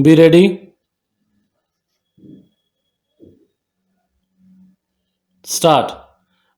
Be ready. Start.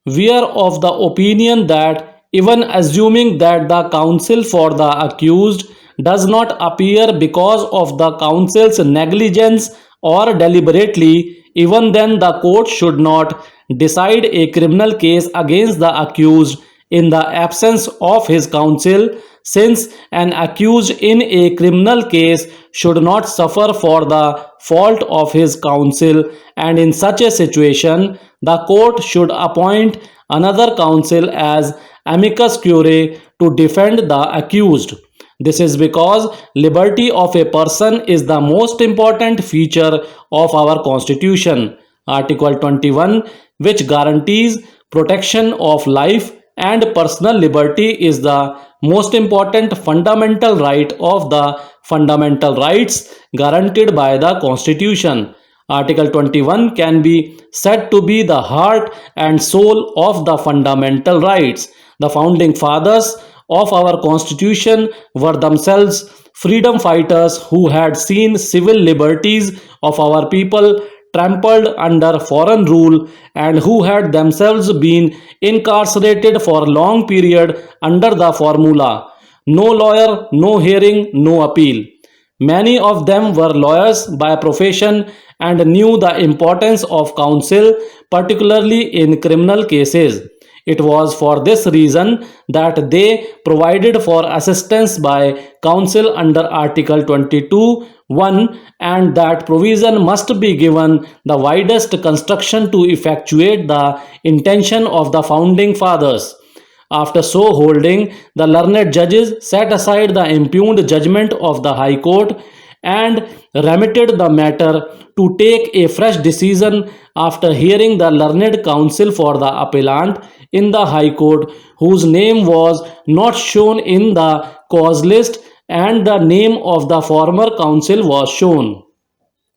We are of the opinion that even assuming that the counsel for the accused does not appear because of the counsel's negligence or deliberately, even then the court should not decide a criminal case against the accused in the absence of his counsel, since an accused in a criminal case should not suffer for the fault of his counsel, and in such a situation the court should appoint another counsel as amicus curiae to defend the accused. This is because liberty of a person is the most important feature of our constitution. Article 21, which guarantees protection of life and personal liberty, is the most important fundamental right of the fundamental rights guaranteed by the constitution. Article 21 can be said to be the heart and soul of the fundamental rights. The founding fathers of our constitution were themselves freedom fighters who had seen civil liberties of our people trampled under foreign rule, and who had themselves been incarcerated for a long period under the formula no lawyer, no hearing, no appeal. Many of them were lawyers by profession and knew the importance of counsel, particularly in criminal cases. It was for this reason that they provided for assistance by counsel under Article 22 1, and that provision must be given the widest construction to effectuate the intention of the founding fathers. After so holding, the learned judges set aside the impugned judgment of the High Court and remitted the matter to take a fresh decision after hearing the learned counsel for the appellant in the High Court, whose name was not shown in the cause list and the name of the former counsel was shown.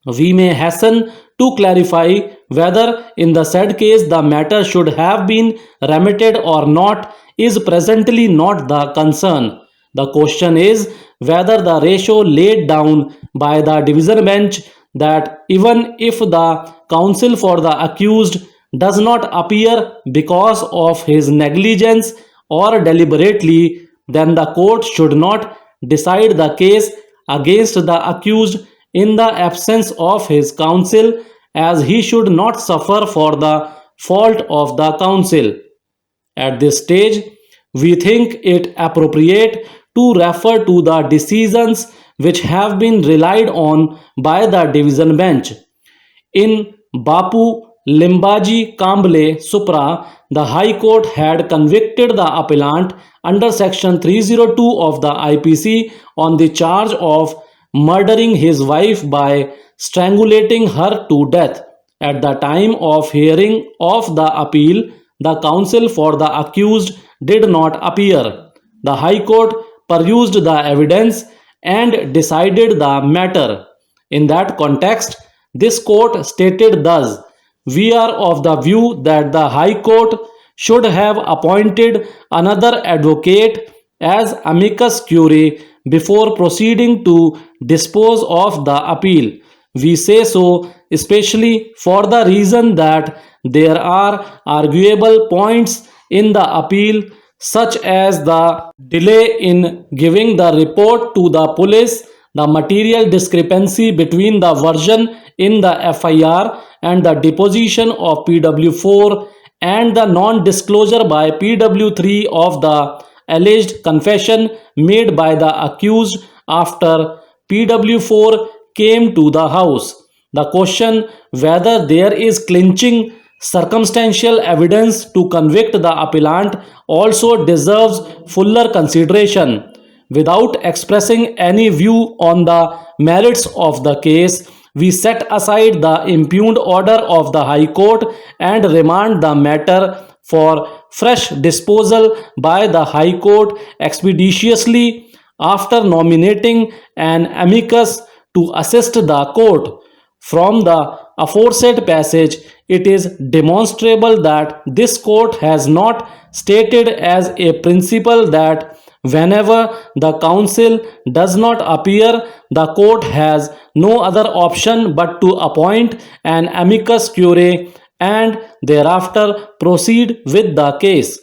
We may hasten to clarify whether in the said case the matter should have been remitted or not is presently not the concern. The question is whether the ratio laid down by the division bench, that even if the counsel for the accused does not appear because of his negligence or deliberately, then the court should not decide the case against the accused in the absence of his counsel, as he should not suffer for the fault of the counsel. At this stage, we think it appropriate to refer to the decisions which have been relied on by the division bench. In Bapu Limbaji Kamble Supra, the High Court had convicted the appellant under Section 302 of the IPC on the charge of murdering his wife by strangulating her to death. At the time of hearing of the appeal, the counsel for the accused did not appear. The High Court perused the evidence and decided the matter. In that context, this court stated thus: we are of the view that the High Court should have appointed another advocate as amicus curiae before proceeding to dispose of the appeal. We say so especially for the reason that there are arguable points in the appeal, such as the delay in giving the report to the police, the material discrepancy between the version in the FIR and the deposition of PW4, and the non-disclosure by PW3 of the alleged confession made by the accused after PW4 came to the house. The question whether there is clinching circumstantial evidence to convict the appellant also deserves fuller consideration. Without expressing any view on the merits of the case, we set aside the impugned order of the High Court and remand the matter for fresh disposal by the High Court expeditiously, after nominating an amicus to assist the court. From the aforesaid passage, it is demonstrable that this court has not stated as a principle that Whenever the counsel does not appear, the court has no other option but to appoint an amicus curiae and thereafter proceed with the case.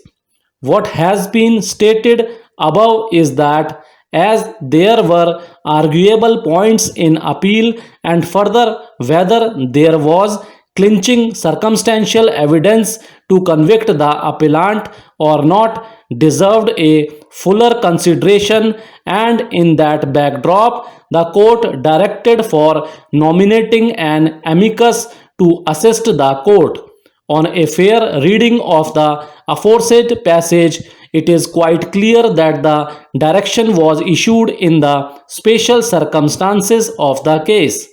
What has been stated above is that as there were arguable points in appeal and further whether there was clinching circumstantial evidence to convict the appellant or not deserved a fuller consideration, and in that backdrop the court directed for nominating an amicus to assist the court. On a fair reading of the aforesaid passage, it is quite clear that the direction was issued in the special circumstances of the case.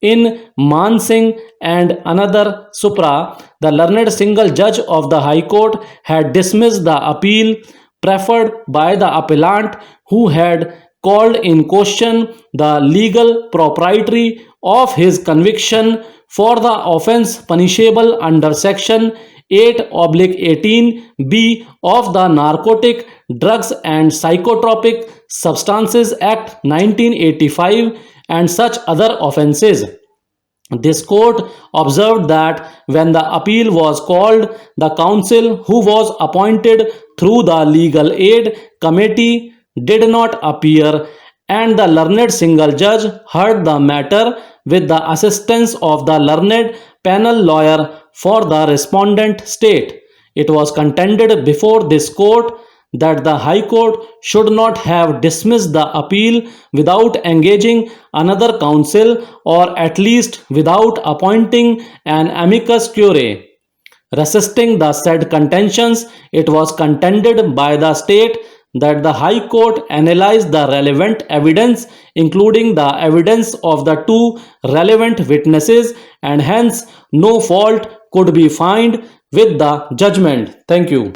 In Man Singh and another Supra, the learned single judge of the High Court had dismissed the appeal preferred by the appellant, who had called in question the legal propriety of his conviction for the offense punishable under section 8/18b of the Narcotic Drugs and Psychotropic Substances Act 1985 and such other offenses. This court observed that when the appeal was called, the counsel who was appointed through the legal aid committee did not appear, and the learned single judge heard the matter with the assistance of the learned panel lawyer for the respondent state. It was contended before this court that the High Court should not have dismissed the appeal without engaging another counsel, or at least without appointing an amicus curiae. Resisting the said contentions, it was contended by the state that the High Court analyzed the relevant evidence, including the evidence of the two relevant witnesses, and hence no fault could be found with the judgment. Thank you.